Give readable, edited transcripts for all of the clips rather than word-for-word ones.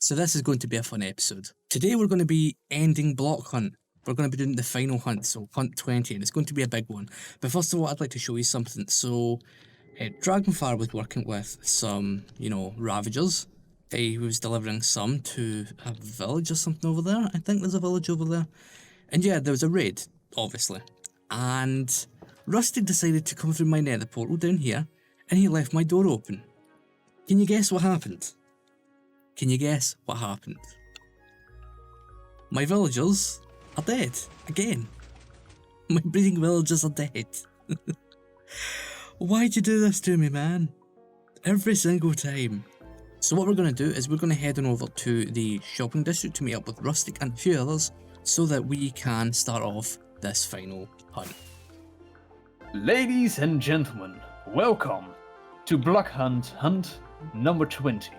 So this is going to be a fun episode. Today we're going to be ending Block Hunt. We're going to be doing the final hunt, so Hunt 20, and it's going to be a big one. But first of all, I'd like to show you something. So, Dragonfire was working with some, Ravagers. He was delivering some to a village or something over there. I think there's a village over there. And yeah, there was a raid, obviously. And Rusty decided to come through my nether portal down here, and he left my door open. Can you guess what happened? Can you guess what happened? My villagers are dead. Again. My breeding villagers are dead. Why'd you do this to me, man? Every single time. So what we're going to do is we're going to head on over to the shopping district to meet up with Rustic and a few others so that we can start off this final hunt. Ladies and gentlemen, welcome to Block Hunt number 20.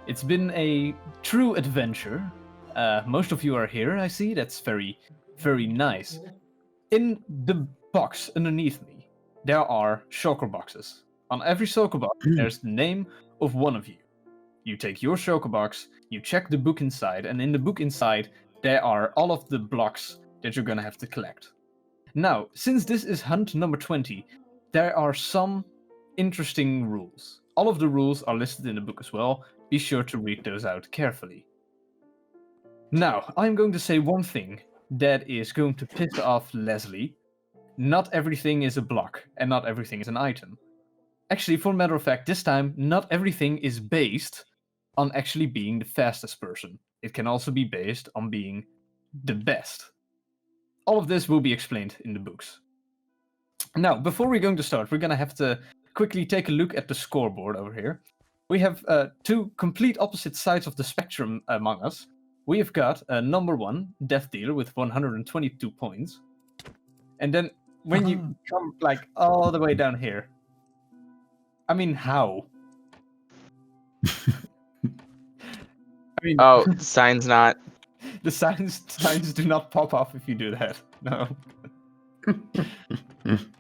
It's been a true adventure. Most of you are here, I see. That's very, very nice. In the box underneath me, there are shulker boxes. On every shulker box, there's the name of one of you. You take your shulker box, you check the book inside, and in the book inside, there are all of the blocks that you're gonna have to collect. Now, since this is hunt number 20, there are some interesting rules. All of the rules are listed in the book as well. Be sure to read those out carefully. Now, I'm going to say one thing that is going to piss off Leslie. Not everything is a block, and not everything is an item. Actually, for a matter of fact, this time, not everything is based on actually being the fastest person. It can also be based on being the best. All of this will be explained in the books. Now, before we're going to start, we're going to have to quickly take a look at the scoreboard over here. We have two complete opposite sides of the spectrum among us. We have got number one, Deathdealer, with 122 points. And then when you come like all the way down here, I mean, how? Signs not. The signs do not pop off if you do that. No.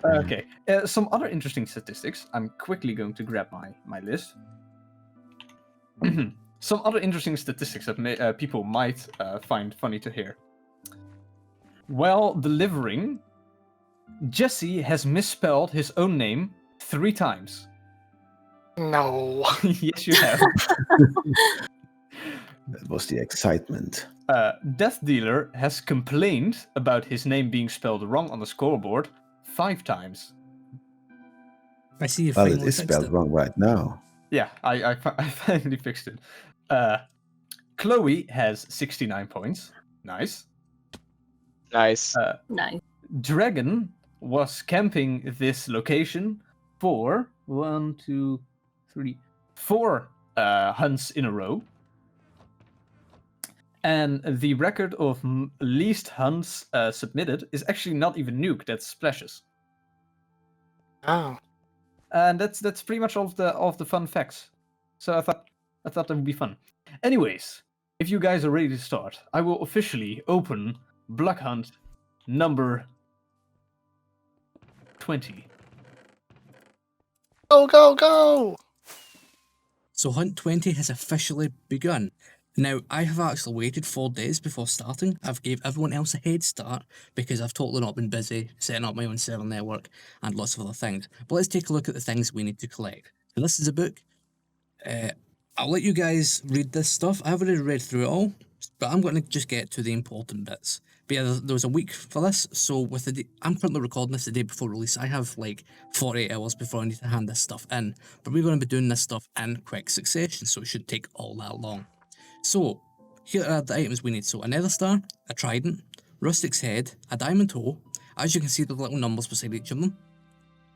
Okay. Some other interesting statistics. I'm quickly going to grab my list. Some other interesting statistics that people might find funny to hear. While delivering, Jesse has misspelled his own name 3 times. No. Yes, you have. That was the excitement. Deathdealer has complained about his name being spelled wrong on the scoreboard 5 times. I see you. Well, it is spelled wrong right now. Yeah, I finally fixed it. Chloe has 69 points. Nice. Nice. Nice. Dragon was camping this location for 4 hunts in a row. And the record of least hunts submitted is actually not even Nuke, that's Splashes. Oh. And that's pretty much all of the fun facts. So I thought that would be fun. Anyways, if you guys are ready to start, I will officially open Block Hunt number 20. Go, go, go! So Hunt 20 has officially begun. Now, I have actually waited 4 days before starting. I've gave everyone else a head start because I've totally not been busy setting up my own server network and lots of other things. But let's take a look at the things we need to collect. So this is a book. I'll let you guys read this stuff. I've already read through it all, but I'm going to just get to the important bits. But yeah, there was a week for this, so with I'm currently recording this the day before release. I have like 48 hours before I need to hand this stuff in, but we're going to be doing this stuff in quick succession, so it shouldn't take all that long. So, here are the items we need. So, a nether star, a trident, rustic's head, a diamond toe. As you can see, the little numbers beside each of them.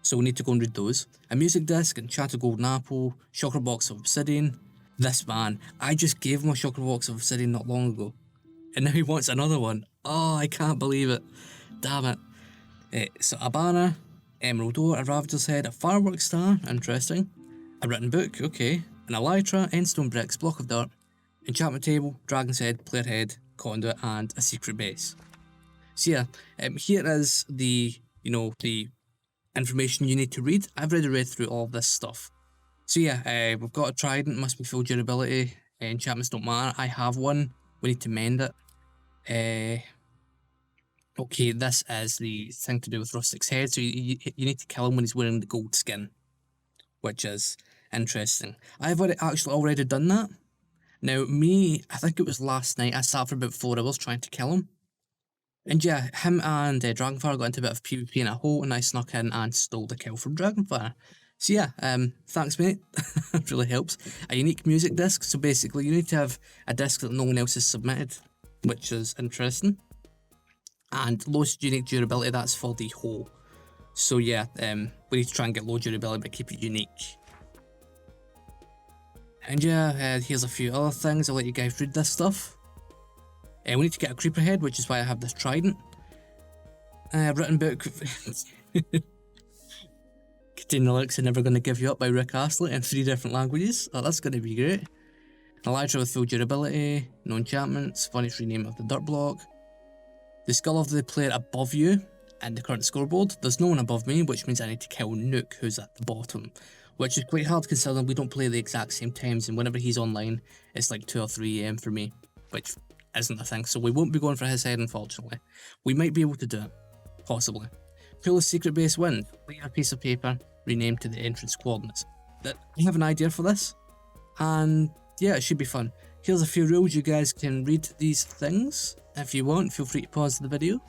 So we need to go and read those. A music disc, enchanted golden apple, shulker box of obsidian. This man, I just gave him a shulker box of obsidian not long ago. And now he wants another one. Oh, I can't believe it. Damn it. So a banner, emerald ore, a ravager's head, a fireworks star, interesting. A written book, okay. An elytra, endstone bricks, block of dirt. Enchantment table, dragon's head, player head, conduit, and a secret base. So yeah, here is the information you need to read. I've already read through all of this stuff. So yeah, we've got a trident, must be full durability. Enchantments don't matter. I have one. We need to mend it. Okay, this is the thing to do with Rustic's head. So you need to kill him when he's wearing the gold skin, which is interesting. I've actually already done that. Now, I think it was last night, I sat for about 4 hours trying to kill him. And yeah, him and Dragonfire got into a bit of PvP in a hole, and I snuck in and stole the kill from Dragonfire. So yeah, thanks mate, it really helps. A unique music disc, so basically you need to have a disc that no one else has submitted, which is interesting. And lowest unique durability, that's for the hole. So yeah, we need to try and get low durability but keep it unique. And yeah, here's a few other things, I'll let you guys read this stuff. We need to get a creeper head, which is why I have this trident. Written book containing the lyrics "I'm Never Gonna Give You Up" by Rick Astley in 3 different languages. Oh, that's gonna be great. Elytra with full durability, no enchantments, funny free name of the dirt block. The skull of the player above you and the current scoreboard. There's no one above me, which means I need to kill Nook, who's at the bottom. Which is quite hard considering we don't play the exact same times, and whenever he's online, it's like 2 or 3 AM for me, which isn't a thing, so we won't be going for his head, unfortunately. We might be able to do it, possibly. Coolest secret base win. Leave a piece of paper, renamed to the entrance coordinates. I have an idea for this, and yeah, it should be fun. Here's a few rules, you guys can read these things. If you want, feel free to pause the video.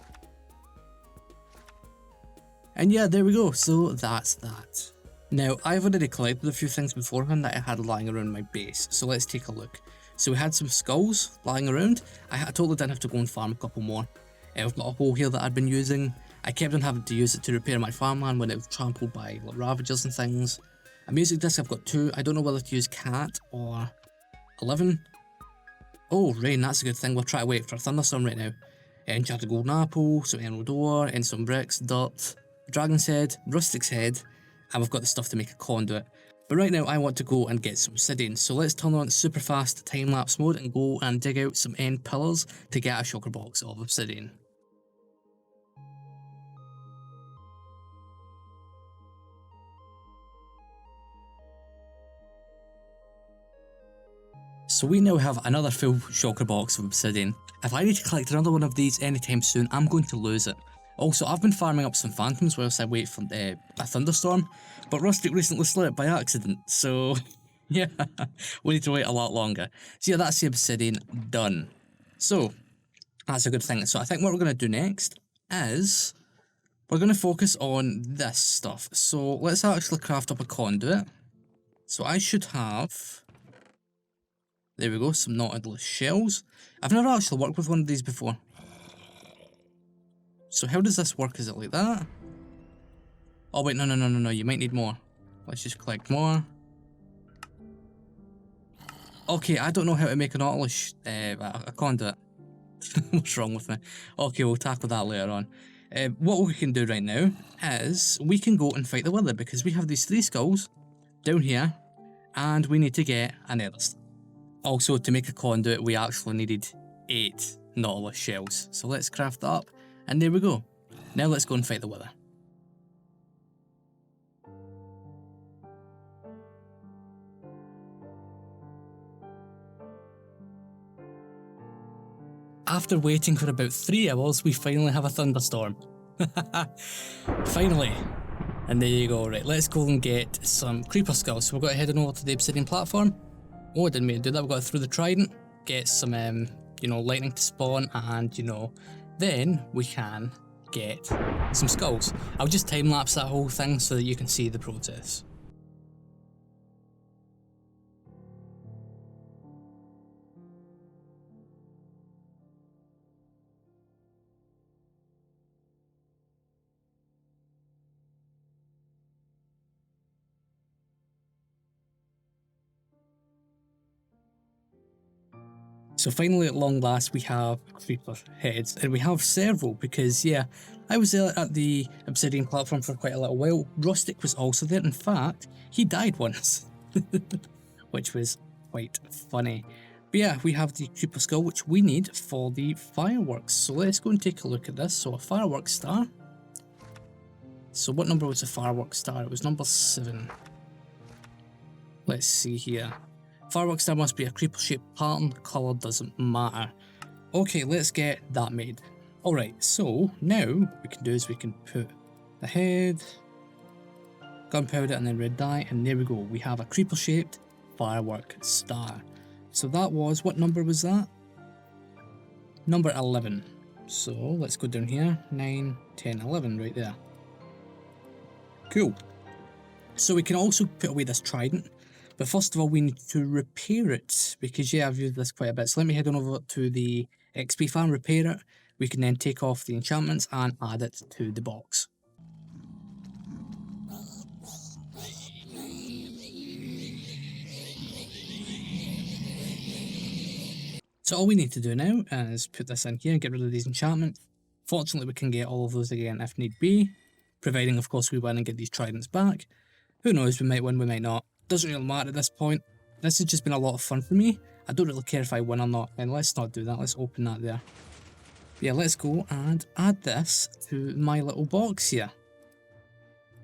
And yeah, there we go, so that's that. Now, I've already collected a few things beforehand that I had lying around my base, so let's take a look. So we had some skulls lying around. I totally didn't have to go and farm a couple more. I've got a hole here that I'd been using. I kept on having to use it to repair my farmland when it was trampled by ravagers and things. A music disc, I've got 2. I don't know whether to use cat or 11. Oh, rain, that's a good thing. We'll try to wait for a thunderstorm right now. Enchanted golden apple, some emerald ore, and some bricks, dirt, dragon's head, rustic's head, and we've got the stuff to make a conduit. But right now I want to go and get some obsidian, so let's turn on super fast time-lapse mode and go and dig out some end pillars to get a shulker box of obsidian. So we now have another full shulker box of obsidian. If I need to collect another one of these anytime soon, I'm going to lose it. Also, I've been farming up some phantoms whilst I wait for a thunderstorm, but Rustic recently slit it by accident, so yeah, we need to wait a lot longer. So yeah, that's the obsidian done. So, that's a good thing. So I think what we're going to do next is, we're going to focus on this stuff. So let's actually craft up a conduit. So I should have, there we go, some Nautilus shells. I've never actually worked with one of these before. So how does this work? Is it like that? Oh wait, no, you might need more. Let's just collect more. Okay, I don't know how to make a Nautilus, a conduit. What's wrong with me? Okay, we'll tackle that later on. What we can do right now is, we can go and fight the wither, because we have these 3 skulls down here, and we need to get an nether. Also, to make a conduit, we actually needed 8 Nautilus shells. So let's craft that up. And there we go. Now let's go and fight the wither. After waiting for about 3 hours, we finally have a thunderstorm. Finally. And there you go. Right, let's go and get some creeper skulls. So we've got to head on over to the obsidian platform. Oh, I didn't mean to do that. We've got to through the trident, get some, lightning to spawn, and, then we can get some skulls. I'll just time-lapse that whole thing so that you can see the process. So finally, at long last, we have creeper heads, and we have several because, yeah, I was there at the obsidian platform for quite a little while. Rustic was also there. In fact, he died once, which was quite funny. But yeah, we have the creeper skull, which we need for the fireworks. So let's go and take a look at this. So a fireworks star. So what number was the fireworks star? It was number 7. Let's see here. Fireworks star must be a creeper shaped pattern, colour doesn't matter. Okay, let's get that made. Alright, so now what we can do is we can put the head, gunpowder and then red dye, and there we go, we have a creeper shaped firework star. So that was, what number was that? Number 11. So let's go down here, 9, 10, 11 right there. Cool. So we can also put away this trident, but first of all we need to repair it, because yeah, I've used this quite a bit. So let me head on over to the XP farm, repair it. We can then take off the enchantments and add it to the box. So all we need to do now is put this in here and get rid of these enchantments. Fortunately we can get all of those again if need be, providing of course we win and get these tridents back. Who knows, we might win, we might not. Doesn't really matter at this point. This has just been a lot of fun for me. I don't really care if I win or not, and let's not do that, let's open that there. Yeah, let's go and add this to my little box here.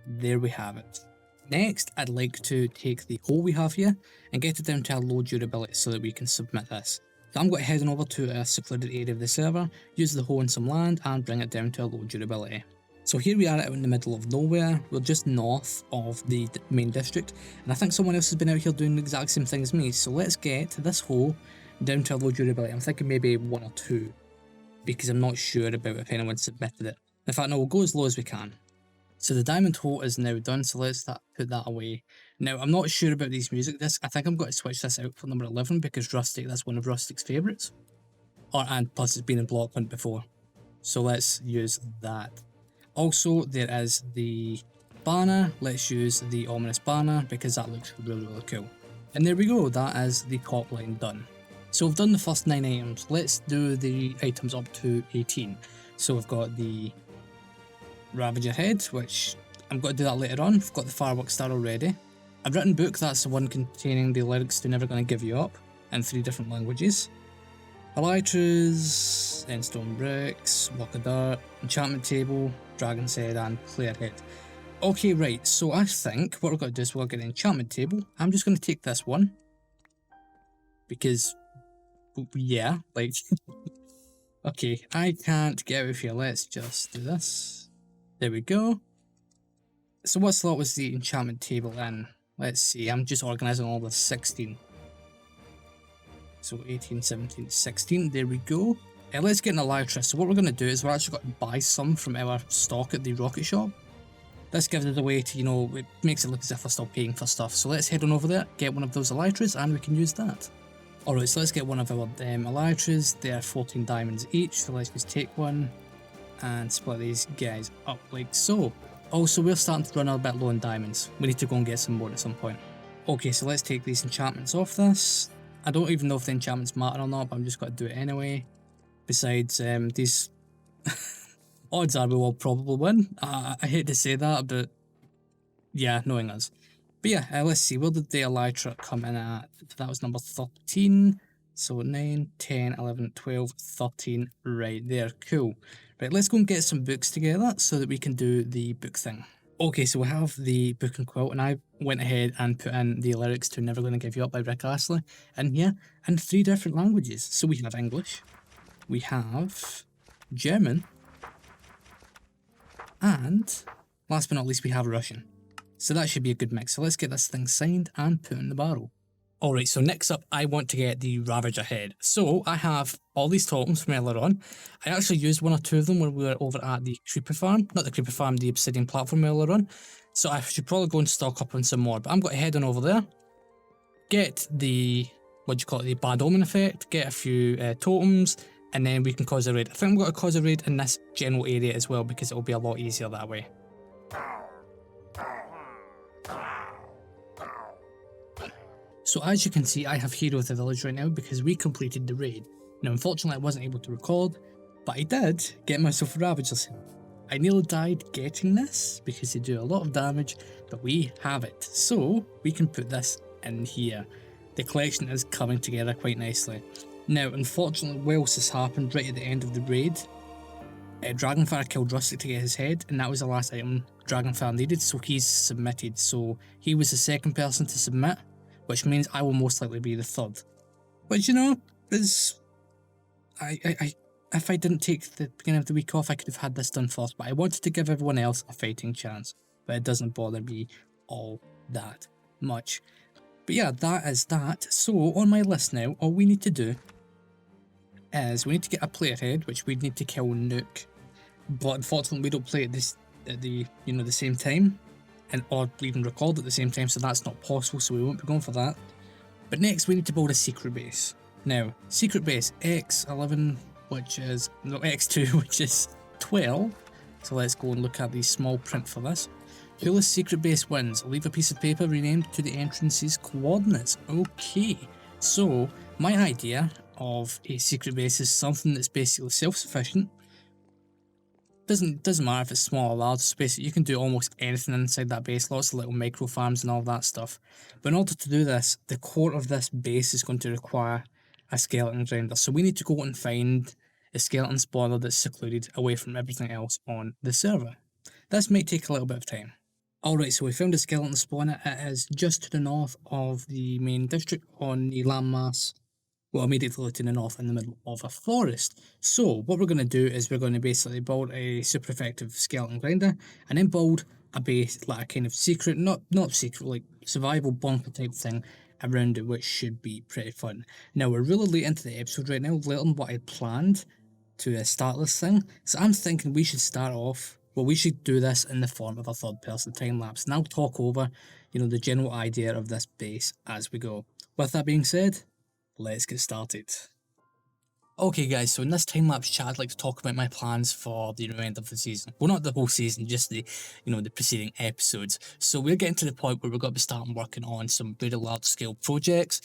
There we have it. Next, I'd like to take the hole we have here and get it down to a low durability so that we can submit this. So I'm going to head on over to a secluded area of the server, use the hole in some land and bring it down to a low durability. So here we are out in the middle of nowhere, we're just north of the main district, and I think someone else has been out here doing the exact same thing as me, so let's get this hole down to a low durability. I'm thinking maybe 1 or 2, because I'm not sure about if anyone submitted it. In fact, no, we'll go as low as we can. So the diamond hole is now done, so let's put that away. Now, I'm not sure about these music discs. I think I'm going to switch this out for number 11 because Rustic, that's one of Rustic's favourites. And plus it's been in Block Hunt before. So let's use that. Also, there is the banner. Let's use the ominous banner because that looks really, really cool. And there we go, that is the top line done. So we've done the first 9 items. Let's do the items up to 18. So we've got the Ravager head, which I'm going to do that later on. We've got the fireworks star already. I've written book, that's the one containing the lyrics to Never Gonna Give You Up in 3 different languages. Elytras, endstone bricks, block of dirt, enchantment table, dragon's head and player head. Okay, right, so I think what we're going to do is we'll get an enchantment table. I'm just going to take this one because, yeah, like, okay, I can't get out of here. Let's just do this. There we go. So what slot was the enchantment table in? Let's see, I'm just organising all the 16. So 18, 17, 16, there we go. Let's get an Elytra. So what we're going to do is we're actually going to buy some from our stock at the rocket shop. This gives us a way to, you know, it makes it look as if we're still paying for stuff. So let's head on over there, get one of those Elytras and we can use that. Alright, so let's get one of our Elytras. They are 14 diamonds each, so let's just take one and split these guys up like so. Also, we're starting to run a bit low on diamonds. We need to go and get some more at some point. Okay, so let's take these enchantments off this. I don't even know if the enchantments matter or not, but I'm just going to do it anyway. Besides, these odds are we will probably win. I hate to say that, but yeah, knowing us. But yeah, let's see, where did the Elytra come in at? That was number 13. So 9, 10, 11, 12, 13, right there, cool. Right, let's go and get some books together so that we can do the book thing. Okay, so we have the book and quilt, and I went ahead and put in the lyrics to Never Gonna Give You Up by Rick Astley in here in 3 different languages. So we have English, we have German, and last but not least we have Russian. So that should be a good mix. So let's get this thing signed and put in the barrel. Alright, so next up I want to get the Ravager head. So I have all these totems from earlier on. I actually used 1 or 2 of them when we were over at the creeper farm. Not the creeper farm, the obsidian platform earlier on. So I should probably go and stock up on some more. But I'm going to head on over there. Get the, the bad omen effect. Get a few totems. And then we can cause a raid. I think I'm going to cause a raid in this general area as well because it will be a lot easier that way. So as you can see, I have Hero of the Village right now because we completed the raid. Now unfortunately I wasn't able to record, but I did get myself a Ravager's head. I nearly died getting this because they do a lot of damage, but we have it. So we can put this in here. The collection is coming together quite nicely. Now unfortunately whilst this happened right at the end of the raid, Dragonfire killed Rustic to get his head, and that was the last item Dragonfire needed, so he's submitted. So he was the second person to submit, which means I will most likely be the third. Which, you know, is... If I didn't take the beginning of the week off, I could have had this done first, but I wanted to give everyone else a fighting chance. But it doesn't bother me all that much. But yeah, that is that. So, on my list now, all we need to do is we need to get a player head, which we need to kill Nuke. But unfortunately, we don't play at the same time, or even record at the same time, so that's not possible, so we won't be going for that. But next, we need to build a secret base. Now, secret base X11, X2, which is 12. So let's go and look at the small print for this. Whoever's secret base wins. Leave a piece of paper renamed to the entrance's coordinates. Okay, so my idea of a secret base is something that's basically self-sufficient. Doesn't matter if it's small or large, so basically you can do almost anything inside that base, lots of little micro farms and all that stuff. But in order to do this, the core of this base is going to require a skeleton grinder. So we need to go and find a skeleton spawner that's secluded away from everything else on the server. This might take a little bit of time. Alright, so we found a skeleton spawner. It is just to the north of the main district on the landmass. Well, immediately to the north in the middle of a forest. So what we're going to do is we're going to basically build a super effective skeleton grinder and then build a base, like a kind of secret, not secret, like survival bunker type thing around it, which should be pretty fun. Now we're really late into the episode right now, later than what I planned to start this thing. So I'm thinking we should start off, well, we should do this in the form of a third person time lapse. And I'll talk over, the general idea of this base as we go. With that being said, let's get started. Okay guys, so in this time-lapse chat I'd like to talk about my plans for the remainder of the season. Well, not the whole season, just the preceding episodes. So we're getting to the point where we're going to be starting working on some very large-scale projects.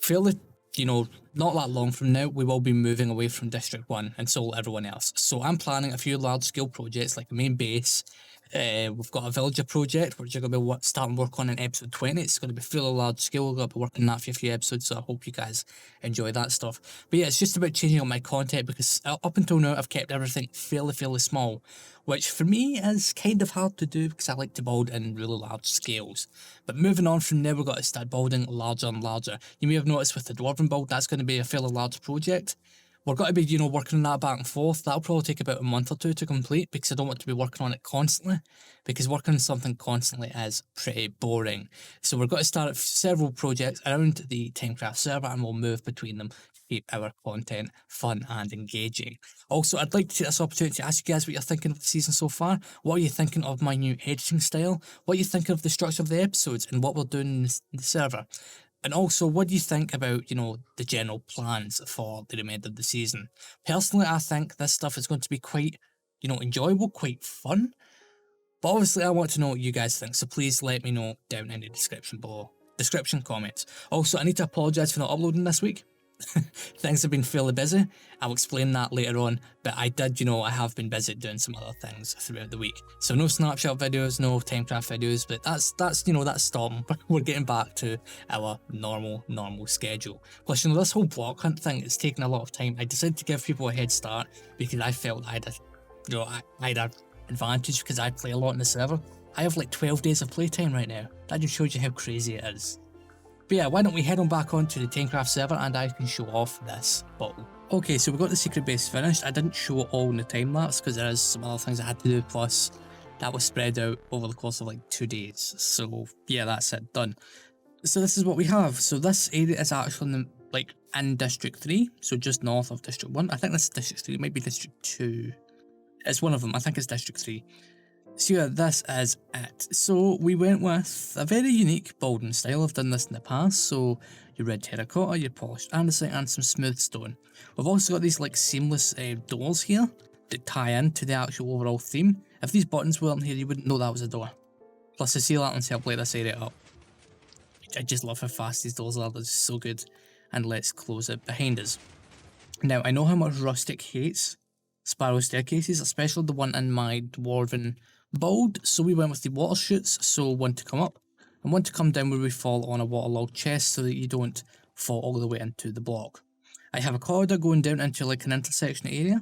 Fairly, not that long from now, we will be moving away from District 1 and so will everyone else. So I'm planning a few large-scale projects like the main base. We've got a villager project which we're going to be starting work on in episode 20. It's going to be fairly large scale. We're going to be working on that for a few episodes, so I hope you guys enjoy that stuff. But yeah, it's just about changing up my content because up until now I've kept everything fairly small, which for me is kind of hard to do because I like to build in really large scales. But moving on from there, we've got to start building larger and larger. You may have noticed with the Dwarven build, that's going to be a fairly large project. We're going to be, working on that back and forth. That'll probably take about a month or two to complete because I don't want to be working on it constantly, because working on something constantly is pretty boring. So we're going to start several projects around the TimeCraft server and we'll move between them to keep our content fun and engaging. Also, I'd like to take this opportunity to ask you guys what you're thinking of the season so far. What are you thinking of my new editing style? What are you thinking of the structure of the episodes and what we're doing in the server? And also, what do you think about, the general plans for the remainder of the season? Personally, I think this stuff is going to be quite, enjoyable, quite fun. But obviously, I want to know what you guys think, so please let me know down in the description below. Comments. Also, I need to apologise for not uploading this week. Things have been fairly busy. I'll explain that later on, but I I have been busy doing some other things throughout the week. So no snapshot videos, no TimeCraft videos, but that's storm. We're getting back to our normal schedule. Plus, this whole block hunt thing is taking a lot of time. I decided to give people a head start because I felt I had an advantage because I play a lot in the server. I have like 12 days of playtime right now. That just shows you how crazy it is. But yeah, why don't we head on back onto the TimeCraft server and I can show off this bottle. Okay, so we got the secret base finished. I didn't show it all in the time lapse because there is some other things I had to do, plus that was spread out over the course of like 2 days. So yeah, that's it, done. So this is what we have. So this area is actually in District 3, so just north of District 1. I think this is District 3, it might be District 2. It's one of them, I think it's District 3. So yeah, this is it. So we went with a very unique building style. I've done this in the past. So your red terracotta, your polished andesite and some smooth stone. We've also got these seamless doors here that tie into the actual overall theme. If these buttons weren't here, you wouldn't know that was a door. Plus the sea lanterns help light this area up. I just love how fast these doors are, they're just so good. And let's close it behind us. Now, I know how much Rustic hates spiral staircases, especially the one in my Dwarven build, so we went with the water chutes, so one to come up and one to come down where we fall on a waterlogged chest so that you don't fall all the way into the block. I have a corridor going down into an intersection area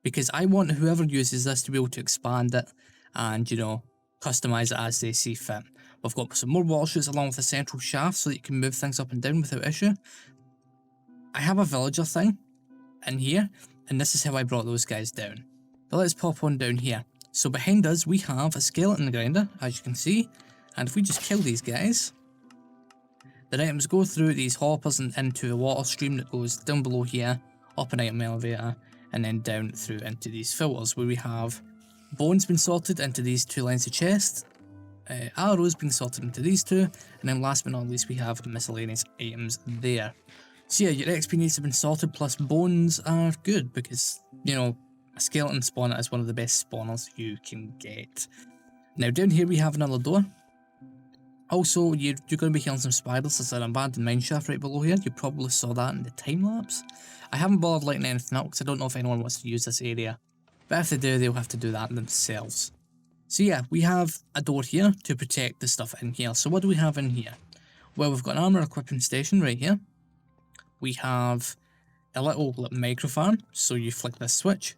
because I want whoever uses this to be able to expand it and customize it as they see fit. We've got some more water chutes along with a central shaft so that you can move things up and down without issue. I have a villager thing in here, and this is how I brought those guys down. But let's pop on down here. So behind us we have a skeleton grinder, as you can see, and if we just kill these guys, the items go through these hoppers and into a water stream that goes down below here, up an item elevator, and then down through into these filters where we have bones being sorted into these 2 lines of chest, arrows being sorted into these 2, and then last but not least we have miscellaneous items there. So yeah, your XP needs to have been sorted, plus bones are good because, you know, a skeleton spawner is one of the best spawners you can get. Now down here we have another door. Also, you're going to be hearing some spiders. There's an abandoned mineshaft right below here. You probably saw that in the time lapse. I haven't bothered lighting anything up because I don't know if anyone wants to use this area. But if they do, they'll have to do that themselves. So yeah, we have a door here to protect the stuff in here. So what do we have in here? Well, we've got an armor equipping station right here. We have a little microfarm. So you flick this switch.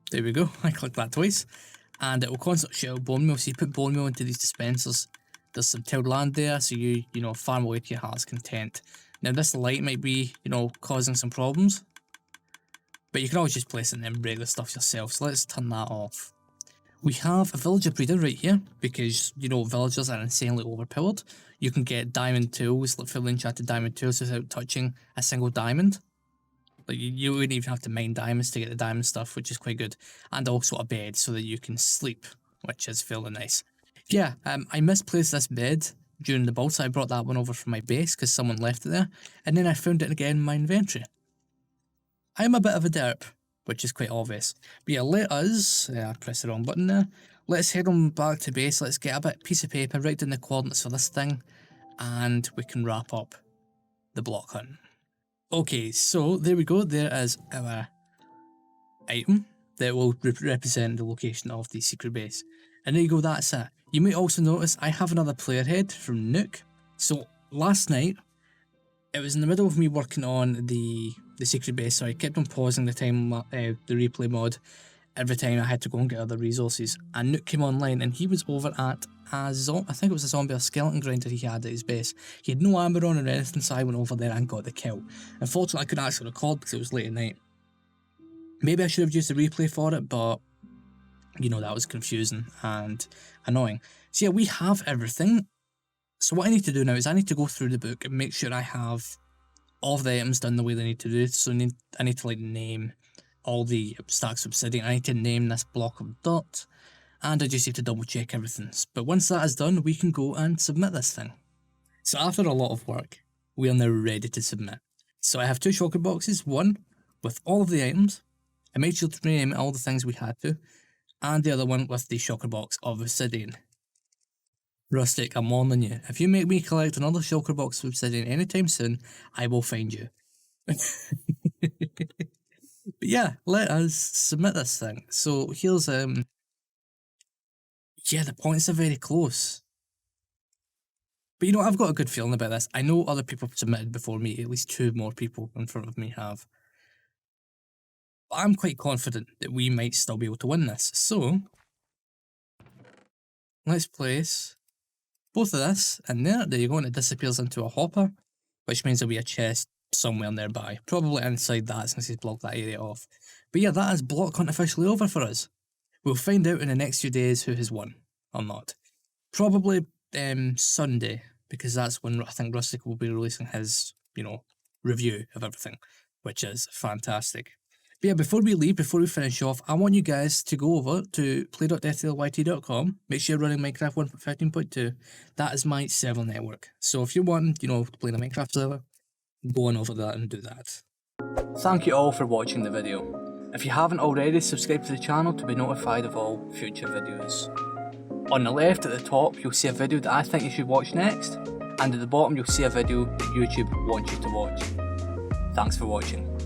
There we go. I clicked that twice. And it will constantly shoot out bone meal, so you put bone meal into these dispensers. There's some tilled land there, so you know, farm away to your heart's content. Now this light might be, you know, causing some problems, but you can always just place it and break the stuff yourself, so let's turn that off. We have a villager breeder right here, because, you know, villagers are insanely overpowered. You can get diamond tools, like fully enchanted diamond tools without touching a single diamond. Like you wouldn't even have to mine diamonds to get the diamond stuff, which is quite good. And also a bed so that you can sleep, which is fairly nice. Yeah, I misplaced this bed during the build, so I brought that one over from my base because someone left it there. And then I found it again in my inventory. I'm a bit of a derp, which is quite obvious. But yeah, let us, I pressed the wrong button there. Let's head on back to base, let's get a piece of paper, write down the coordinates for this thing, and we can wrap up the block hunt. Okay, so there we go, there is our item that will represent the location of the secret base. And there you go, that's it. You might also notice I have another player head from Nook. So last night, it was in the middle of me working on the secret base, so I kept on pausing the replay mod every time I had to go and get other resources. And Nook came online and he was over at I think it was a zombie or skeleton grinder he had at his base. He had no armor on or anything, so I went over there and got the kill. Unfortunately, I couldn't actually record because it was late at night. Maybe I should have used the replay for it, but, you know, that was confusing and annoying. So yeah, we have everything. So what I need to do now is I need to go through the book and make sure I have all of the items done the way they need to do it. So I need to like name all the stacks of obsidian. I need to name this block of dirt. And I just need to double check everything. But once that is done, we can go and submit this thing. So after a lot of work, we are now ready to submit. So I have 2 shulker boxes, one with all of the items. I made sure to rename all the things we had to. And the other one with the shulker box of obsidian. Rustic, I'm warning you. If you make me collect another shulker box of obsidian anytime soon, I will find you. But yeah, let us submit this thing. So here's yeah, the points are very close. But you know, I've got a good feeling about this. I know other people submitted before me, at least 2 more people in front of me have. But I'm quite confident that we might still be able to win this. So, let's place both of this in there. There you go, and it disappears into a hopper, which means there'll be a chest somewhere nearby. Probably inside that since he's blocked that area off. But yeah, that is block hunt officially over for us. We'll find out in the next few days who has won, or not. Probably Sunday, because that's when I think Rustic will be releasing his, you know, review of everything, which is fantastic. But yeah, before we leave, before we finish off, I want you guys to go over to play.deathdealeryt.com. Make sure you're running Minecraft 1.15.2. That is my server network. So if you want, you know, to play in a Minecraft server, go on over that and do that. Thank you all for watching the video. If you haven't already, subscribe to the channel to be notified of all future videos. On the left at the top, you'll see a video that I think you should watch next, and at the bottom you'll see a video that YouTube wants you to watch. Thanks for watching.